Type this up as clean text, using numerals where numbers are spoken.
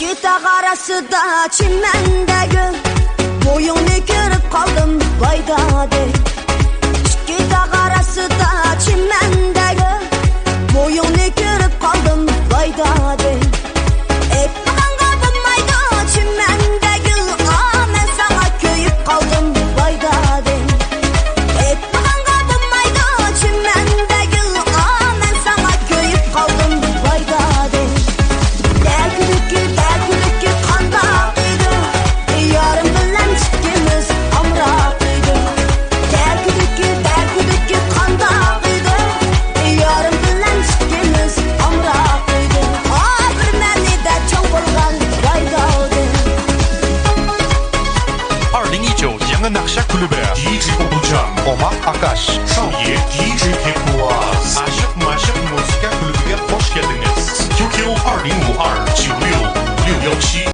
İki dağ arasında çimendeki boyunu görüp kaldım vayda de. İki dağ arasında çimendeki boyunu görüp kaldım vayda de. Etmeden kaldım çimendeki ben sana köyüp kaldım vayda de. Etmeden kaldım çimendeki ben sana köyüp kaldım vayda de. Belki kandakıydı, yarım bilen çıkımız amrakıydı. Belki kandakıydı, yarım bilen çıkımız amrakıydı. Bir məni de çok olgan vaydadı. 2019延安nakşa kulübü DJ Oğulcan, Omar Akaş, Şauye DJ Pekuaz, Aşık Maşık Müzika Kulübü'ne hoş geldiniz. QQ 2052 96 617